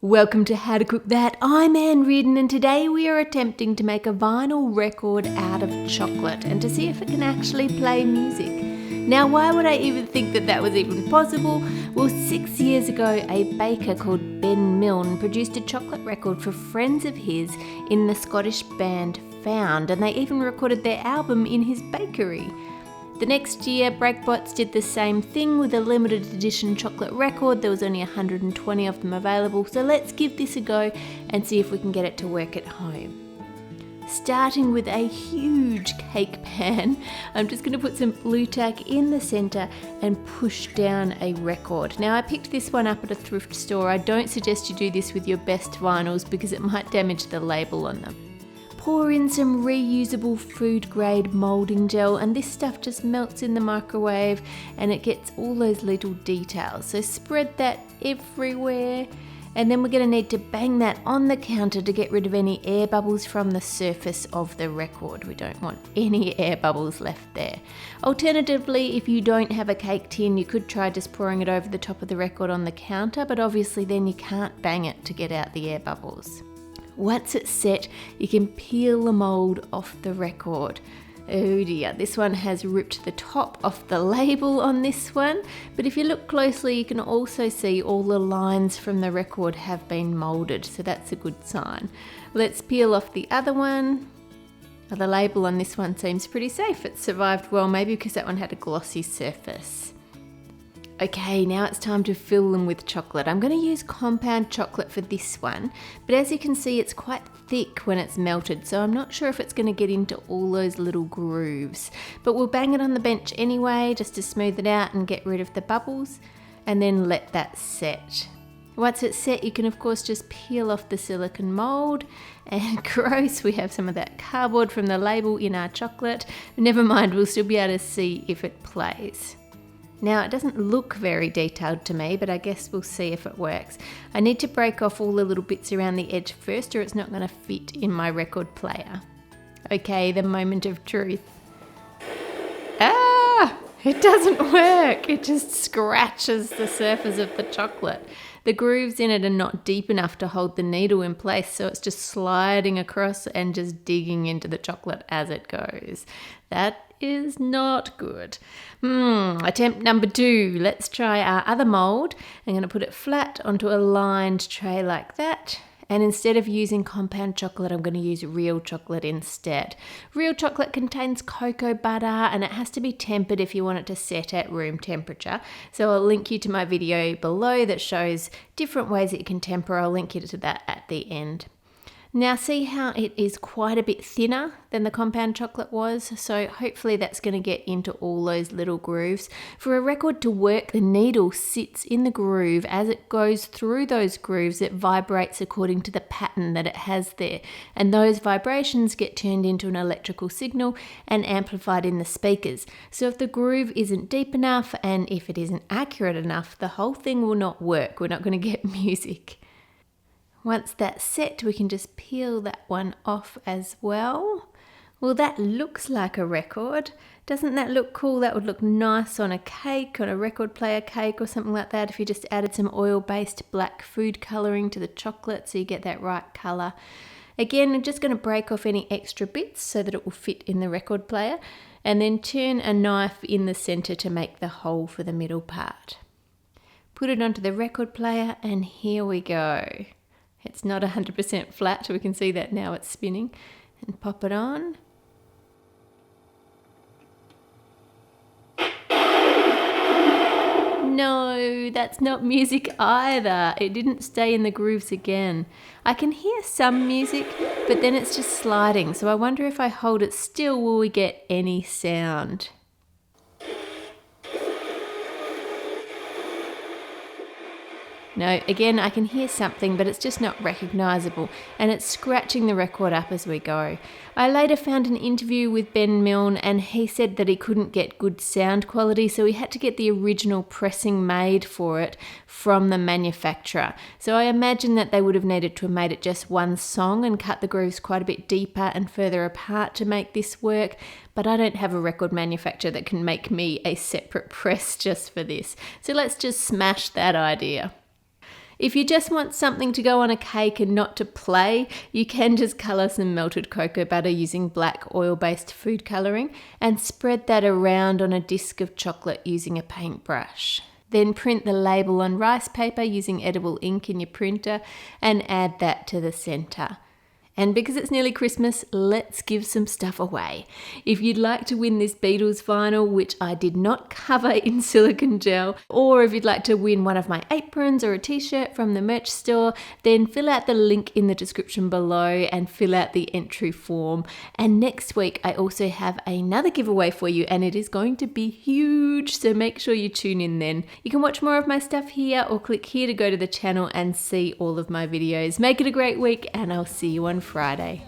Welcome to How to Cook That. I'm Ann Reardon, and today we are attempting to make a vinyl record out of chocolate and to see if it can actually play music. Now, why would I even think that was even possible? Well, 6 years ago, a baker called Ben Milne produced a chocolate record for friends of his in the Scottish band Found, and they even recorded their album in his bakery. The next year, Breakbots did the same thing with a limited edition chocolate record. There was only 120 of them available, so let's give this a go and see if we can get it to work at home. Starting with a huge cake pan, I'm just going to put some blue tack in the centre and push down a record. Now, I picked this one up at a thrift store. I don't suggest you do this with your best vinyls because it might damage the label on them. Pour in some reusable food grade moulding gel, and this stuff just melts in the microwave and it gets all those little details. So spread that everywhere, and then we're going to need to bang that on the counter to get rid of any air bubbles from the surface of the record. We don't want any air bubbles left there. Alternatively, if you don't have a cake tin, you could try just pouring it over the top of the record on the counter, but obviously then you can't bang it to get out the air bubbles. Once it's set, you can peel the mould off the record. Oh dear, this one has ripped the top off the label on this one, but if you look closely you can also see all the lines from the record have been moulded, so that's a good sign. Let's peel off the other one. The label on this one seems pretty safe. It survived well, maybe because that one had a glossy surface. Okay, now it's time to fill them with chocolate. I'm going to use compound chocolate for this one, but as you can see it's quite thick when it's melted, so I'm not sure if it's going to get into all those little grooves. But we'll bang it on the bench anyway, just to smooth it out and get rid of the bubbles, and then let that set. Once it's set, you can of course just peel off the silicone mould, and gross, we have some of that cardboard from the label in our chocolate. Never mind, we'll still be able to see if it plays. Now, it doesn't look very detailed to me, but I guess we'll see if it works. I need to break off all the little bits around the edge first, or it's not going to fit in my record player. Okay, the moment of truth. It doesn't work. It just scratches the surface of the chocolate. The grooves in it are not deep enough to hold the needle in place, so it's just sliding across and just digging into the chocolate as it goes. That is not good. Attempt number 2. Let's try our other mould. I'm going to put it flat onto a lined tray like that. And instead of using compound chocolate, I'm going to use real chocolate instead. Real chocolate contains cocoa butter, and it has to be tempered if you want it to set at room temperature. So I'll link you to my video below that shows different ways that you can temper. I'll link you to that at the end. Now see how it is quite a bit thinner than the compound chocolate was, so hopefully that's going to get into all those little grooves. For a record to work, the needle sits in the groove. As it goes through those grooves, it vibrates according to the pattern that it has there, and those vibrations get turned into an electrical signal and amplified in the speakers. So if the groove isn't deep enough and if it isn't accurate enough, the whole thing will not work. We're not going to get music. Once that's set, we can just peel that one off as well. Well, that looks like a record. Doesn't that look cool? That would look nice on a cake, on a record player cake or something like that, if you just added some oil-based black food colouring to the chocolate so you get that right colour. Again, I'm just going to break off any extra bits so that it will fit in the record player, and then turn a knife in the centre to make the hole for the middle part. Put it onto the record player, and here we go. It's not 100% flat, we can see that now it's spinning. And pop it on. No, that's not music either. It didn't stay in the grooves again. I can hear some music, but then it's just sliding. So I wonder if I hold it still, will we get any sound? No, again, I can hear something, but it's just not recognisable, and it's scratching the record up as we go. I later found an interview with Ben Milne, and he said that he couldn't get good sound quality, so he had to get the original pressing made for it from the manufacturer. So I imagine that they would have needed to have made it just one song and cut the grooves quite a bit deeper and further apart to make this work, but I don't have a record manufacturer that can make me a separate press just for this. So let's just smash that idea. If you just want something to go on a cake and not to play, you can just colour some melted cocoa butter using black oil-based food colouring and spread that around on a disc of chocolate using a paintbrush. Then print the label on rice paper using edible ink in your printer and add that to the centre. And because it's nearly Christmas, let's give some stuff away. If you'd like to win this Beatles vinyl, which I did not cover in silicone gel, or if you'd like to win one of my aprons or a t-shirt from the merch store, then fill out the link in the description below and fill out the entry form. And next week, I also have another giveaway for you, and it is going to be huge, so make sure you tune in then. You can watch more of my stuff here or click here to go to the channel and see all of my videos. Make it a great week, and I'll see you on Friday.